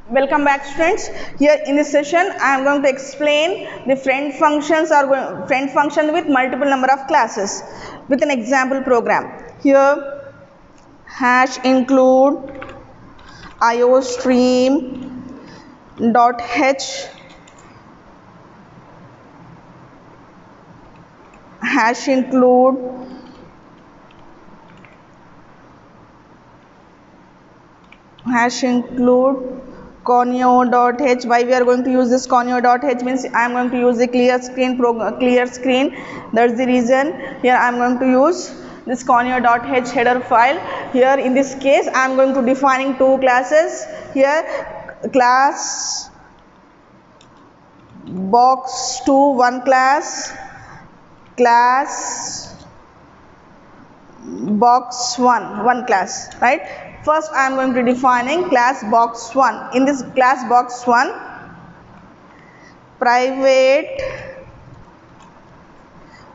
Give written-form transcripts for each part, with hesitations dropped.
Welcome back, students. Here in this session I am going to explain the friend functions friend function with multiple number of classes with an example program. Here hash include iostream dot h hash include conio.h. Why we are going to use this conio.h means I am going to use the clear screen. That's the reason here I am going to use this conio.h header file. Here in this case I am going to defining two classes. Here class box2 one class box1 one class, right? First I am going to defining class box1. In this class box1 private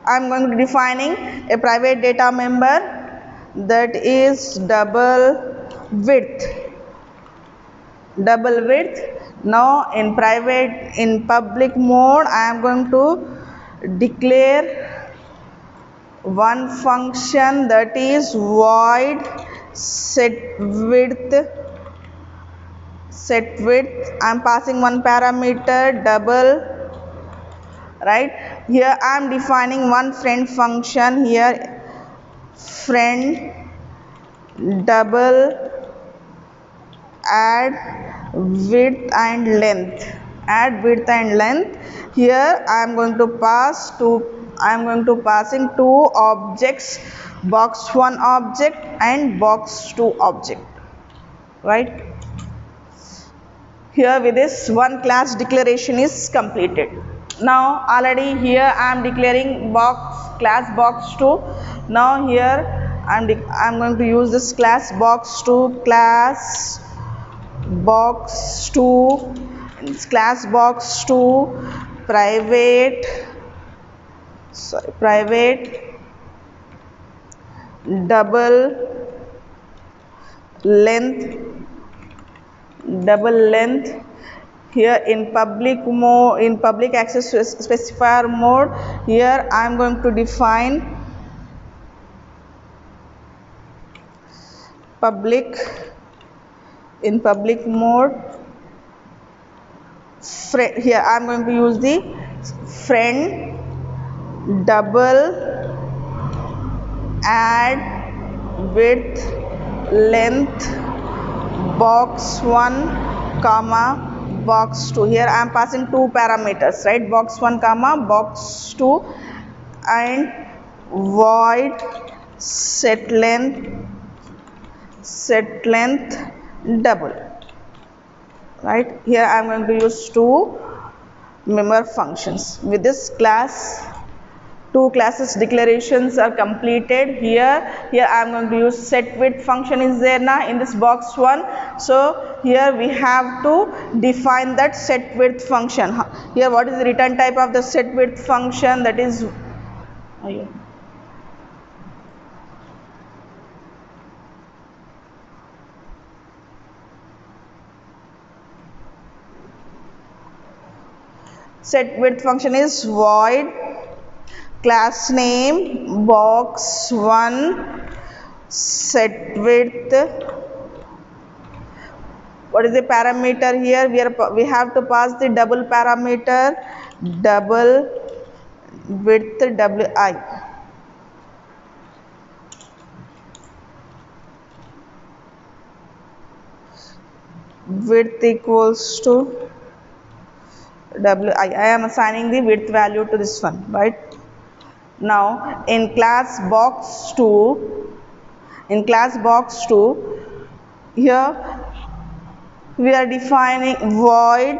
I am going to defining a private data member that is double width. Now in public mode I am going to declare one function that is void set width. I am passing one parameter double, right? Here I am defining one friend function. Here friend double add width and length. Here I am going to pass passing two objects, box1 object and box2 object, right? Here with this one class declaration is completed. Now already here I am declaring class box2. Now here I am going to use this class box2 private double length. Here in public access specifier mode, here I am going to define public mode. Here I am going to use the friend double add width length box1 comma box2. Here I am passing two parameters, right? Box1 comma box2 and void set length double, right? Here I am going to use two member functions. With this class two classes declarations are completed. Here I am going to use set width function is there now in this box1. So here we have to define that set width function. Here what is the return type of the set width function? That is set width function is void class name box1 set width. What is the parameter here? We have to pass the double parameter double width wi. Width equals to wi. I am assigning the width value to this one, right? Now in class box2 here we are defining void.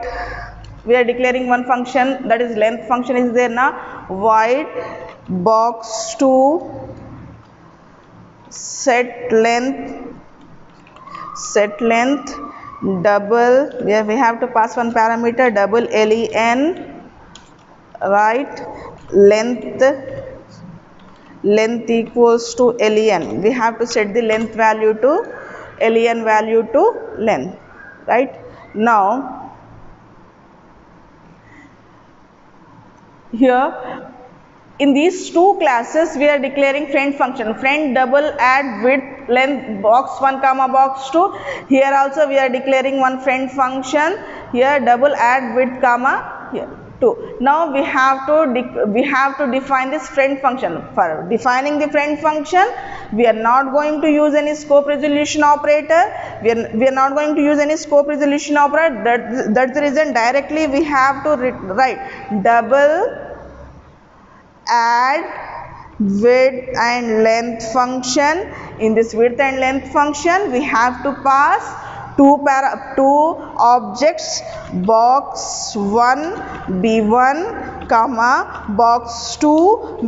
We are declaring one function, that is length function is there now. Void box2 set length double, where we have to pass one parameter double len, right? Length equals to len. We have to set the length value to len value to length, right? Now here in these two classes we are declaring friend function, friend double add width length box 1 comma box 2. Here also we are declaring one friend function, here double add width comma here 2. Now we have to define this friend function. For defining the friend function, we are not going to use any scope resolution operator. We are not going to use any scope resolution operator. That's the reason directly we have to write double add width and length function. In this width and length function we have to pass two objects, box 1 b1 comma box 2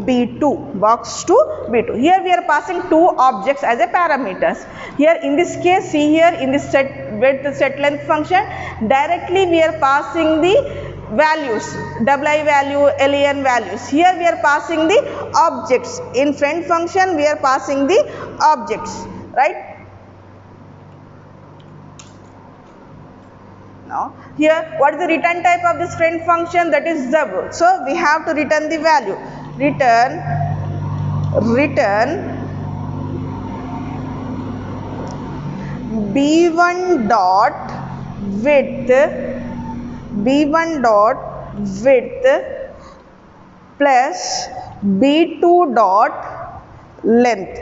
b2. Here we are passing two objects as a parameters. Here in this case, see here in this set width set length function, directly we are passing the values, wi value, len values. Here we are passing the objects. In friend function we are passing the objects, right? Now here what is the return type of this friend function? That is double. So we have to return the value. Return b1 dot width plus b2 dot length.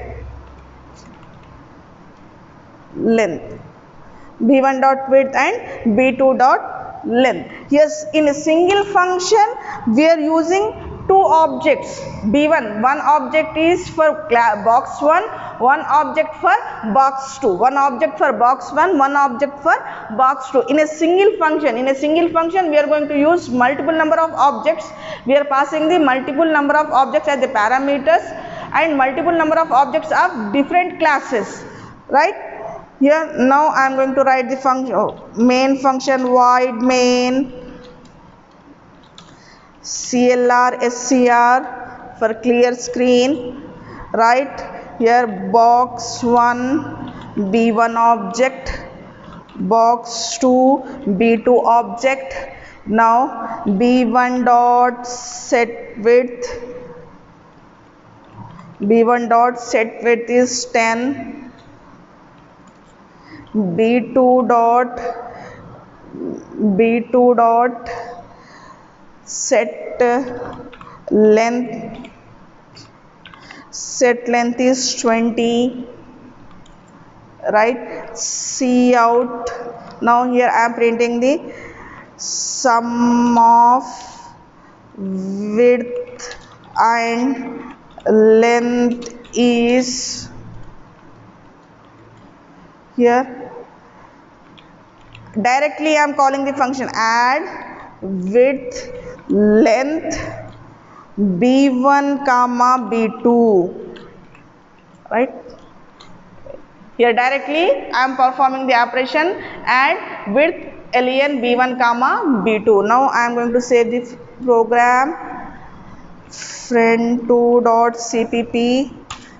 b1 dot width and b2 dot length. Yes, in a single function we are using two objects. b1, one object is for box 1, one object for box 2, one object for box 1, one object for box 2. In a single function we are going to use multiple number of objects. We are passing the multiple number of objects as the parameters and multiple number of objects of different classes, right? Here now I am going to write the function, main function void main CLR SCR for clear screen, right? Here box 1 b1 object, box 2 b2 object. Now b1 dot set width, is 10. b2 dot set length is 20, right? C out. Now here I am printing the sum of width and length is here. Directly I am calling the function add width length b1 comma b2, right? Here directly I am performing the operation add width len b1 comma b2. Now I am going to save the program friend2 dot cpp.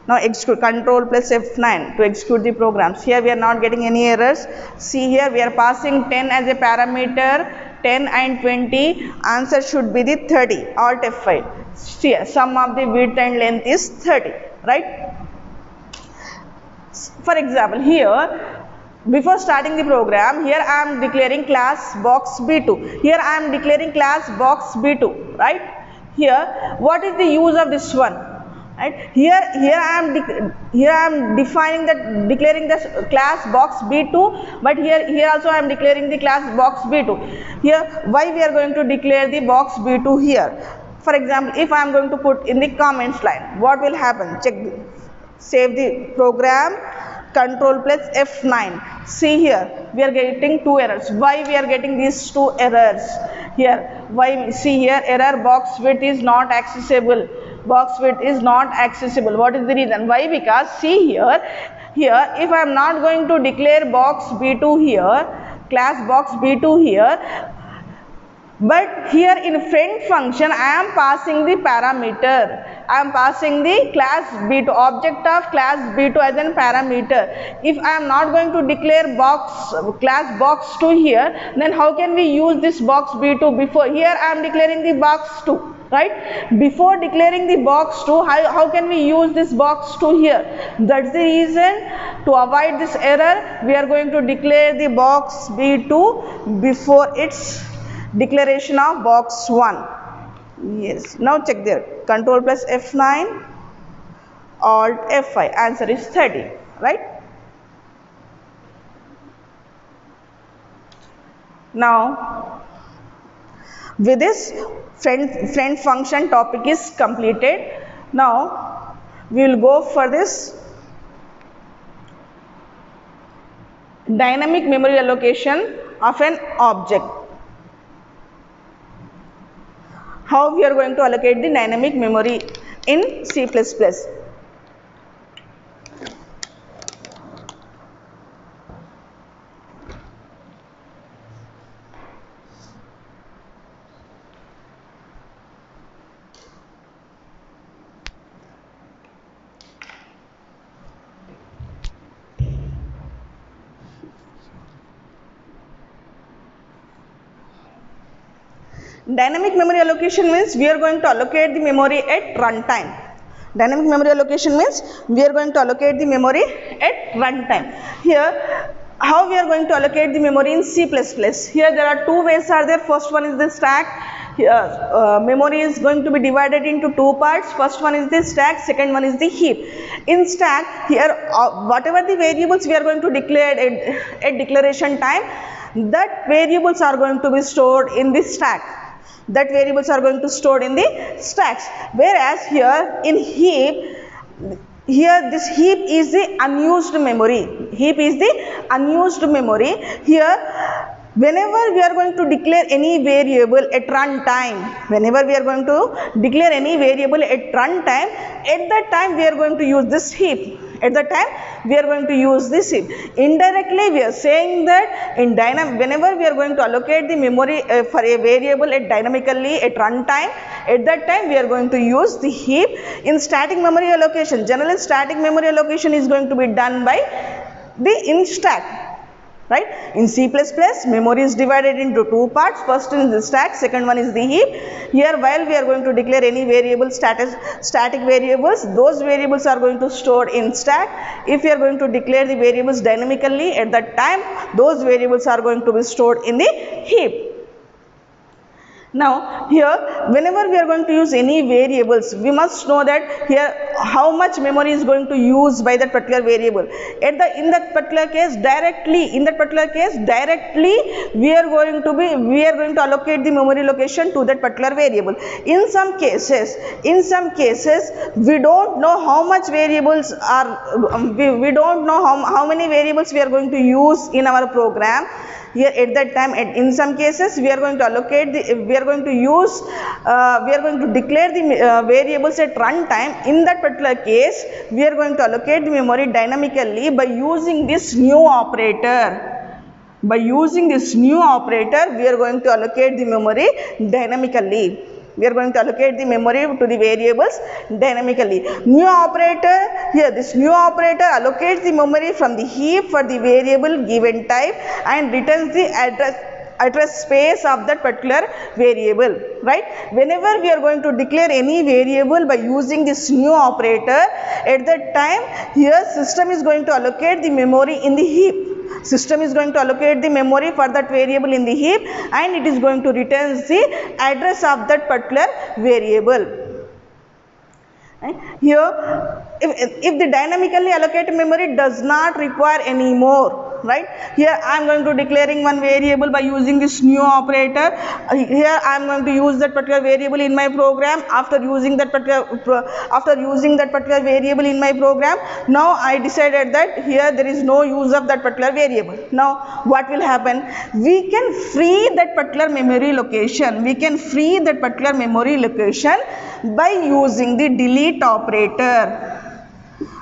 Now execute, control plus F9 to execute the programs. Here we are not getting any errors. See here we are passing 10 as a parameter, 10 and 20. Answer should be the 30. Alt F5. See, sum of the width and length is 30, right? For example, here before starting the program, here I am declaring class box b2. Here I am declaring class box b2, right? Here what is the use of this one? Right. Here I am declaring the class box b2, but here also I am declaring the class box b2. Here why we are going to declare the box b2 here? For example, if I am going to put in the comments line, what will happen? Check, save the program, control plus F9. See here we are getting two errors. Why we are getting these two errors? Here why? See here error box width is not accessible. Box width is not accessible. What is the reason? Why? Because see here if I am not going to declare box b2 here, class box b2 here, but here in friend function I am passing the parameter. I am passing the class B2, object of class B2 as a parameter. If I am not going to declare class box2 here, then how can we use this box B2 before? Here I am declaring the box2, right? Before declaring the box2, how can we use this box2 here? That's the reason, to avoid this error, we are going to declare the box B2 before its declaration of box1. Yes, now check there, control plus F9, alt F5, answer is 30, right? Now with this friend function topic is completed. Now we will go for this dynamic memory allocation of an object. How we are going to allocate the dynamic memory in C++. Dynamic memory allocation means we are going to allocate the memory at runtime. Dynamic memory allocation means we are going to allocate the memory at runtime. Here, how we are going to allocate the memory in C++? Here there are two ways are there. First one is the stack. Here, memory is going to be divided into two parts. First one is the stack, second one is the heap. In stack, here whatever the variables we are going to declare at declaration time, that variables are going to be stored in the stack. That variables are going to stored in the stacks. Whereas here in heap, here this heap is the unused memory. Heap is the unused memory. Here, whenever we are going to declare any variable at runtime, whenever we are going to declare any variable at runtime, at that time we are going to use this heap. At that time we are going to use this heap. Indirectly we are saying that in whenever we are going to allocate the memory for a variable at dynamically at runtime, at that time we are going to use the heap. In static memory allocation, generally static memory allocation is going to be done by the in stack. Right? In C++, memory is divided into two parts. First is the stack, second one is the heap. Here, while we are going to declare any variable, static variables, those variables are going to store in stack. If we are going to declare the variables dynamically, at that time, those variables are going to be stored in the heap. Now, here, whenever we are going to use any variables, we must know that here how much memory is going to use by that particular variable. In that particular case, directly we are going to allocate the memory location to that particular variable. In some cases, we don't know how much variables are. We don't know how many variables we are going to use in our program. Here at that time, in some cases we are going to allocate we are going to declare the variables at runtime. In that particular case, we are going to allocate the memory dynamically by using this new operator. By using this new operator, we are going to allocate the memory dynamically. We are going to allocate the memory to the variables dynamically. New operator, here this new operator allocates the memory from the heap for the variable given type and returns the address space of that particular variable, right? Whenever we are going to declare any variable by using this new operator, at that time here system is going to allocate the memory in the heap. System is going to allocate the memory for that variable in the heap and it is going to return the address of that particular variable. Right? Here, if the dynamically allocated memory does not require any more, right? Here I am going to declaring one variable by using this new operator. Here I am going to use that particular variable in my program. After using that particular variable in my program, now I decided that here there is no use of that particular variable. Now what will happen? We can free that particular memory location. We can free that particular memory location by using the delete operator.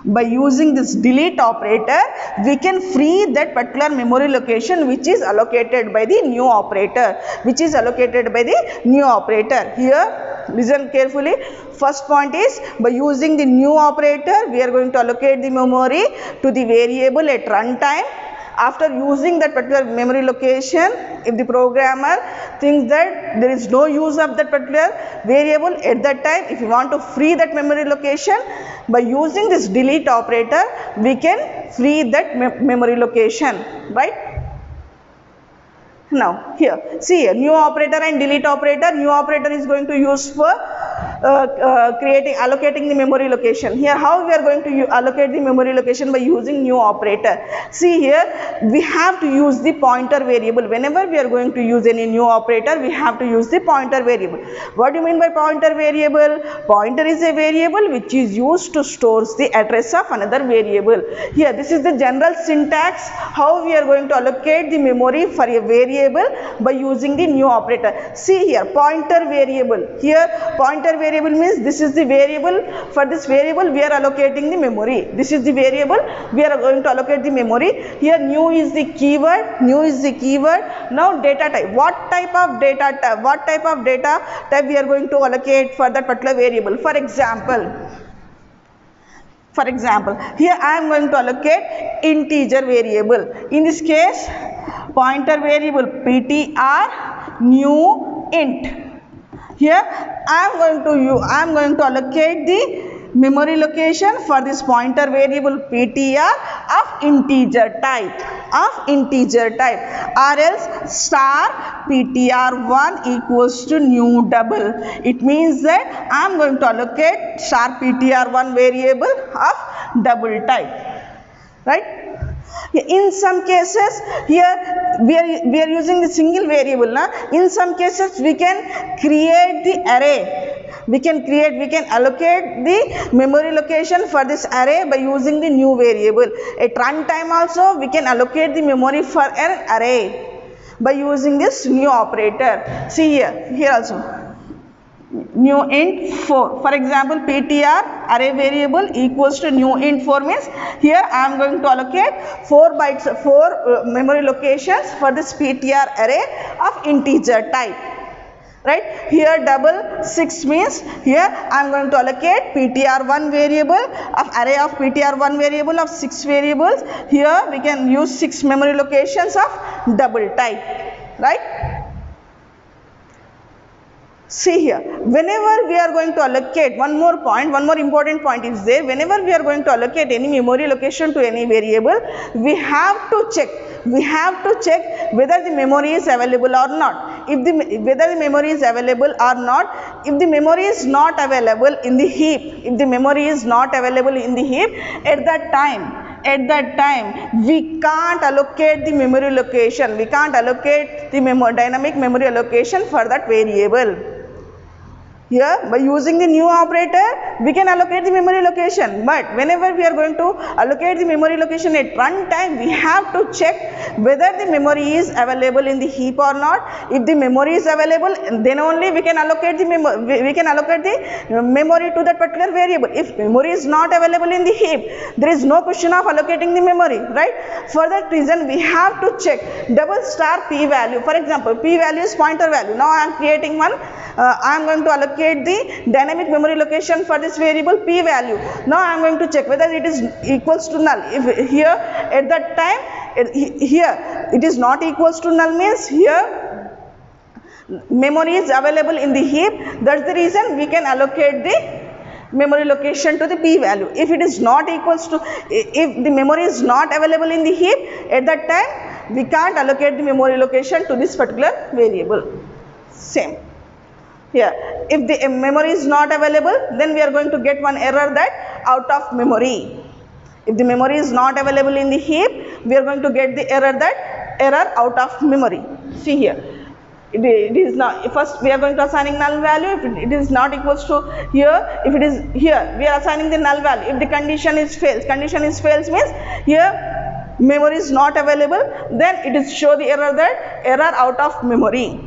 By using this delete operator, we can free that particular memory location which is allocated by the new operator. Here Listen carefully. First point is, by using the new operator, we are going to allocate the memory to the variable at runtime. After using that particular memory location, if the programmer thinks that there is no use of that particular variable at that time, if you want to free that memory location, by using this delete operator, we can free that memory location, right? Now here, see here, new operator and delete operator. New operator is going to use for allocating the memory location. Here, how we are going to allocate the memory location? By using new operator. See here, we have to use the pointer variable. Whenever we are going to use any new operator, we have to use the pointer variable. What do you mean by pointer variable? Pointer is a variable which is used to store the address of another variable. Here, this is the general syntax how we are going to allocate the memory for a variable by using the new operator. See here, pointer variable. Here, pointer variable means this is the variable. For this variable, we are allocating the memory. This is the variable we are going to allocate the memory. Here, new is the keyword. New is the keyword. Now, data type. What type of data type? What type of data type we are going to allocate for that particular variable? For example, here I am going to allocate integer variable. In this case, pointer variable ptr new int. Here I am going to allocate the memory location for this pointer variable ptr of integer type, or else star ptr1 equals to new double. It means that I am going to allocate star ptr1 variable of double type, right? In some cases, here we are using the single variable. In some cases, we can create the array. We can allocate the memory location for this array by using the new variable. At runtime also, we can allocate the memory for an array by using this new operator. See here also. New int 4. For example, ptr array variable equals to new int 4 means here I am going to allocate 4 memory locations for this ptr array of integer type. Right? Here double 6 means here I am going to allocate ptr1 variable of array of ptr1 variable of 6 variables. Here we can use 6 memory locations of double type. Right? See here, whenever we are going to allocate, one more important point is there. Whenever we are going to allocate any memory location to any variable, we have to check whether the memory is available or not. Whether the memory is available or not. If the memory is not available in the heap, at that time we can't allocate the memory location. We can't allocate the dynamic memory allocation for that variable. Here, by using the new operator, we can allocate the memory location. But whenever we are going to allocate the memory location at runtime, we have to check whether the memory is available in the heap or not. If the memory is available, then only we can allocate the memory to that particular variable. If memory is not available in the heap, there is no question of allocating the memory, right? For that reason, we have to check double star p value. For example, p value is pointer value. Now I am creating one. I am going to allocate the dynamic memory location for this variable p value. Now I am going to check whether it is equals to null. If here at that time here it is not equals to null means here memory is available in the heap. That's the reason we can allocate the memory location to the p value. If it is not equals to, if the memory is not available in the heap, at that time we can't allocate the memory location to this particular variable. Same. Here, if the memory is not available, then we are going to get one error that out of memory. If the memory is not available in the heap, we are going to get the error out of memory. See here, it is not, first we are going to assigning null value. If it is not equals to here, if it is here, we are assigning the null value. If the condition is fails, means here memory is not available, then it is show the error out of memory.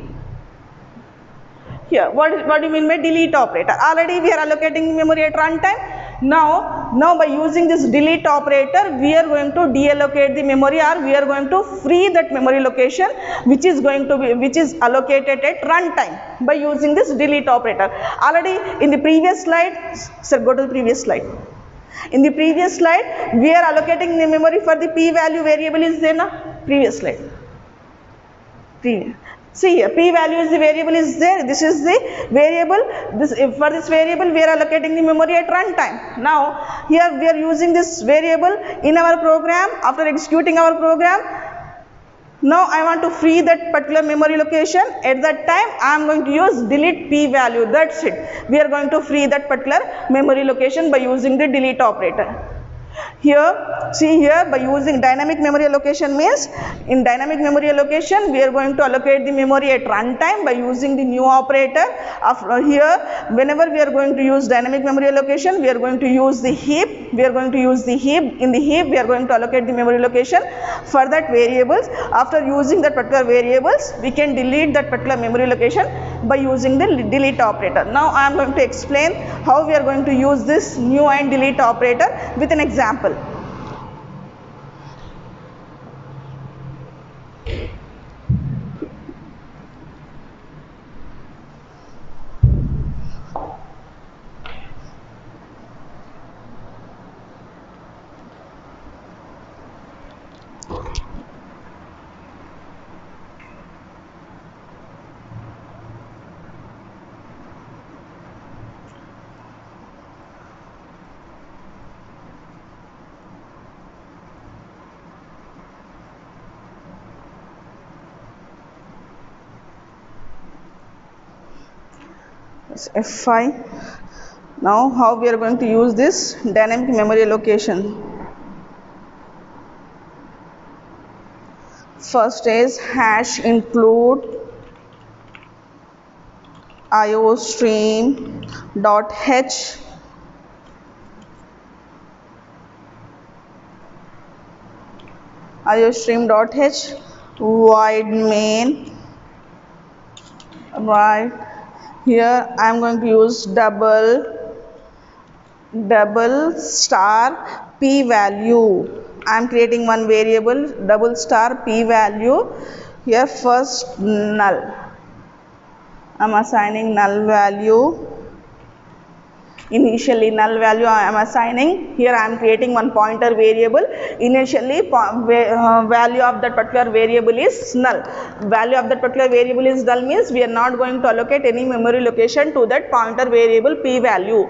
Here, what do you mean by delete operator? Already we are allocating memory at runtime. Now by using this delete operator, we are going to deallocate the memory, or we are going to free that memory location which is allocated at runtime by using this delete operator. Already in the previous slide, sir, go to the previous slide. In the previous slide, we are allocating the memory for the p-value variable is there na? Previous slide. See here, p-value is the variable is there. This is the variable. For this variable, we are allocating the memory at runtime. Now, here we are using this variable in our program. After executing our program, now I want to free that particular memory location. At that time, I am going to use delete p-value. That's it. We are going to free that particular memory location by using the delete operator. Here, see here, by using dynamic memory allocation means, in dynamic memory allocation, we are going to allocate the memory at runtime by using the new operator. Here, whenever we are going to use dynamic memory allocation, we are going to use the heap. We are going to use the heap. In the heap, we are going to allocate the memory location for that variables. After using that particular variables, we can delete that particular memory location by using the delete operator. Now, I am going to explain how we are going to use this new and delete operator with an example. F5. Now how we are going to use this dynamic memory allocation. First is hash include iostream.h void main, right. Here I am going to use double star p value. I am creating one variable double star p value. Here first null. I am assigning null value. Initially null value I am assigning. Here I am creating one pointer variable. Initially value of that particular variable is null. Value of that particular variable is null means we are not going to allocate any memory location to that pointer variable p value.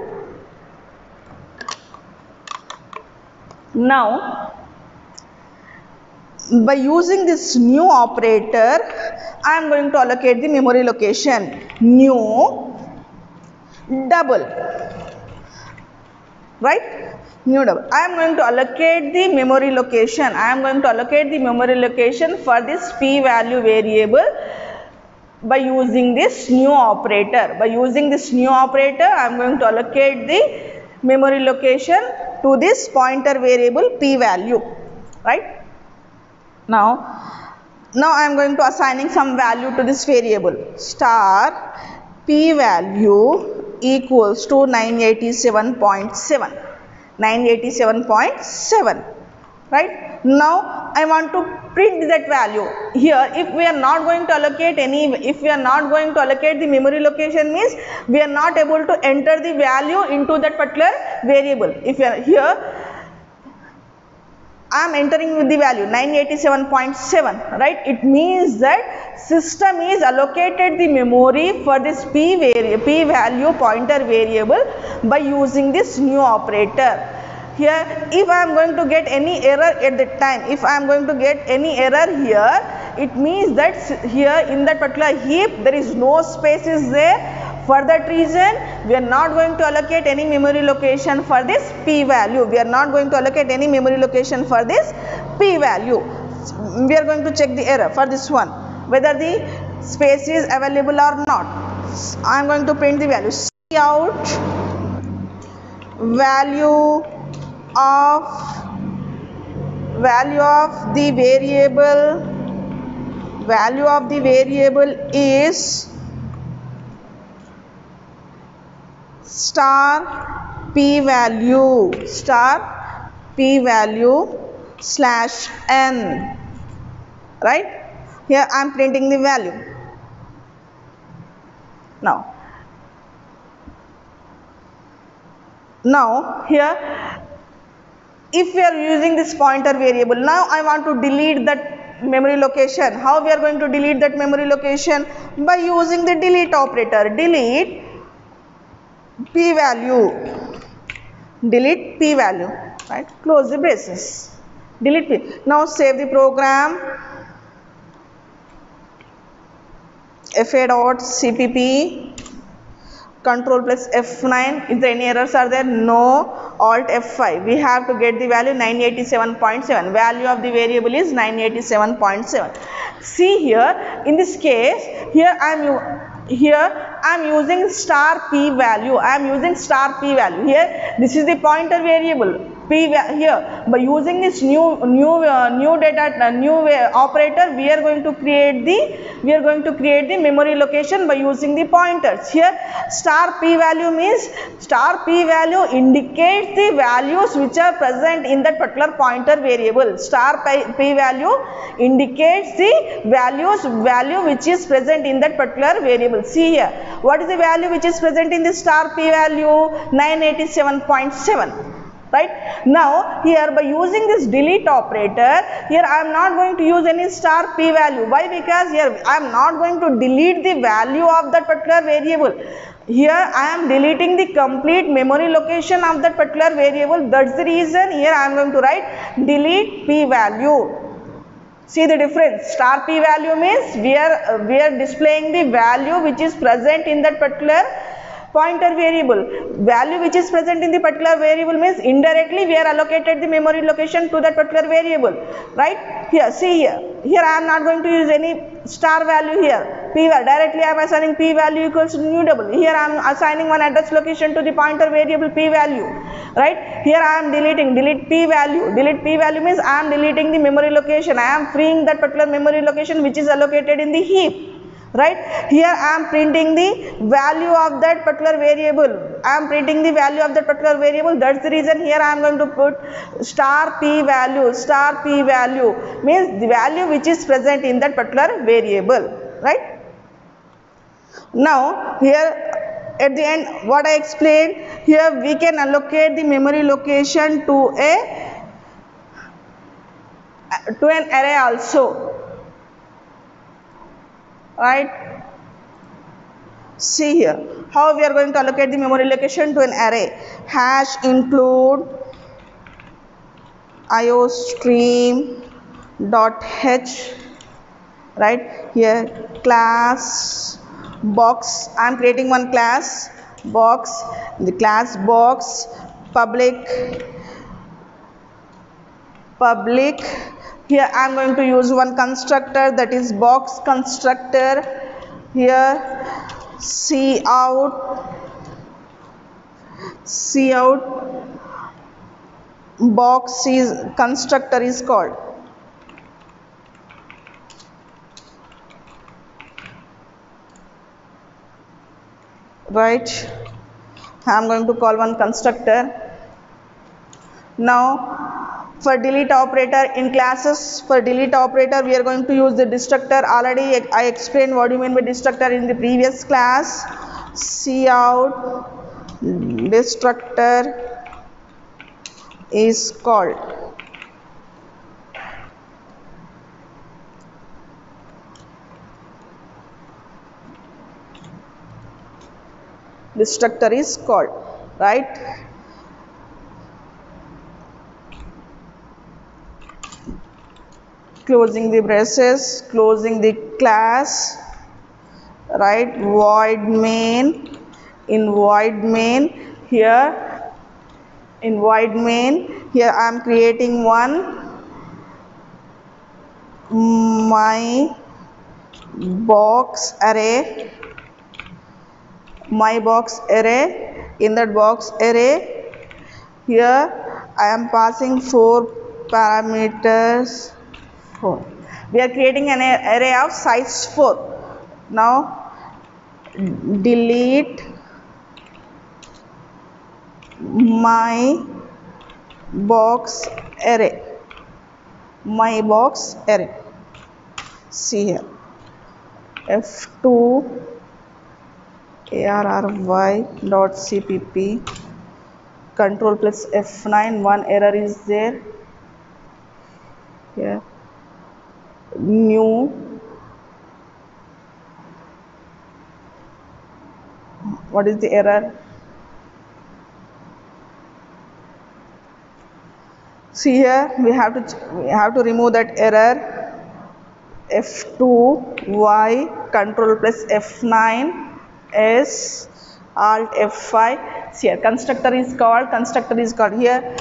Now by using this new operator, I am going to allocate the memory location new double. Right? New double. I am going to allocate the memory location. I am going to allocate the memory location for this p value variable by using this new operator. By using this new operator, I am going to allocate the memory location to this pointer variable p value. Right? Now I am going to assigning some value to this variable. Star p value equals to 987.7. 987.7. Right? Now I want to print that value. Here if we are not going to allocate the memory location means we are not able to enter the value into that particular variable. If you are here, I am entering with the value 987.7, right? It means that system is allocated the memory for this p value pointer variable by using this new operator. Here, if I am going to get any error at that time, if I am going to get any error here, it means that here in that particular heap there is no space is there. For that reason, we are not going to allocate any memory location for this p value. We are not going to allocate any memory location for this p value. We are going to check the error for this one, whether the space is available or not. I am going to print the value. Cout value of the variable is star p value star p value slash n, right? Here I am printing the value. Now here, if we are using this pointer variable, now I want to delete that memory location. How we are going to delete that memory location? By using the delete operator. Delete p value, delete p value, right? Close the braces, delete p. Now save the program. fa.cpp, control plus F9. If any errors are there, no, alt F5. We have to get the value 987.7. Value of the variable is 987.7. See here, in this case, here I am using star p value. I am using star p value. Here, this is the pointer variable. Here, by using this new operator, we are going to create the memory location by using the pointers. Here star p value means, star p value indicates the values which are present in that particular pointer variable. Star p value indicates the value which is present in that particular variable. See here, what is the value which is present in the star p value? 987.7. Right? Now here, by using this delete operator, here I am not going to use any star p value. Why? Because here I am not going to delete the value of that particular variable. Here I am deleting the complete memory location of that particular variable. That's the reason here I am going to write delete p value. See the difference. Star p value means we are displaying the value which is present in that particular pointer variable. Value which is present in the particular variable means indirectly we are allocated the memory location to that particular variable, right? Here, see here I am not going to use any star value here. P value, directly I am assigning p value equals to new double. Here I am assigning one address location to the pointer variable p value, right? Here I am delete p value. Delete p value means I am deleting the memory location. I am freeing that particular memory location which is allocated in the heap. Right? Here I am printing the value of that particular variable. I am printing the value of that particular variable. That's the reason here I am going to put star p value. Star p value means the value which is present in that particular variable. Right? Now here at the end, what I explained, here we can allocate the memory location to an array also. Right? See here how we are going to allocate the memory location to an array. Hash include iostream dot h, right? Here class box, I am creating one class box. The class box public. Here I am going to use one constructor, that is box constructor. Here cout box is constructor is called. Right? I am going to call one constructor. Now for delete operator in classes, for delete operator we are going to use the destructor. Already I explained what do you mean by destructor in the previous class. Cout destructor is called. Destructor is called, right? Closing the braces, closing the class, right? Void main. In void main, here in void main, here I am creating one my box array. My box array. In that box array, here I am passing 4 parameters. 4. We are creating an array of size 4. Now delete my box array, my box array. See here, f2 arry dot cpp control plus F9. One error is there here. New, what is the error? See here, we have to remove that error. F2 y control plus F9 s alt F5. See here, constructor is called here.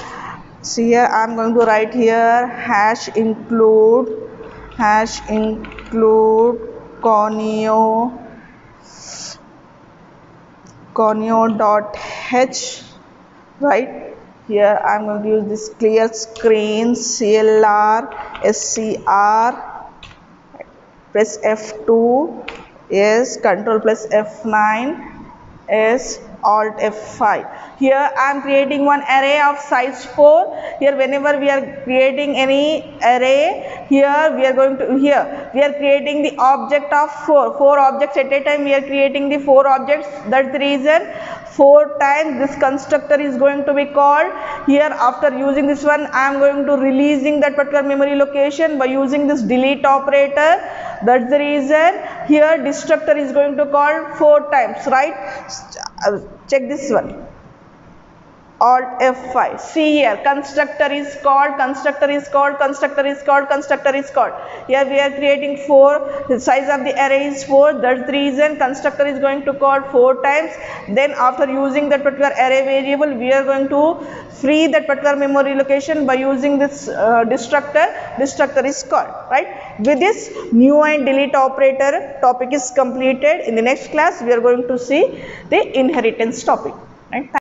See here, I am going to write here hash include conio dot h, right? Here I am going to use this clear screen CLR SCR, press F2, yes, control plus F9, S alt F5. Here I am creating one array of size 4. Here whenever we are creating any array, here we are creating the object of 4 objects at a time. We are creating the 4 objects. That's the reason 4 times this constructor is going to be called. Here after using this one, I am going to releasing that particular memory location by using this delete operator. That's the reason here destructor is going to call 4 times, right? Check this one, alt F5. See here, constructor is called. Here we are creating 4, the size of the array is 4. That's the reason constructor is going to call 4 times. Then after using that particular array variable, we are going to free that particular memory location by using this destructor is called, right? With this new and delete operator topic is completed. In the next class we are going to see the inheritance topic, right?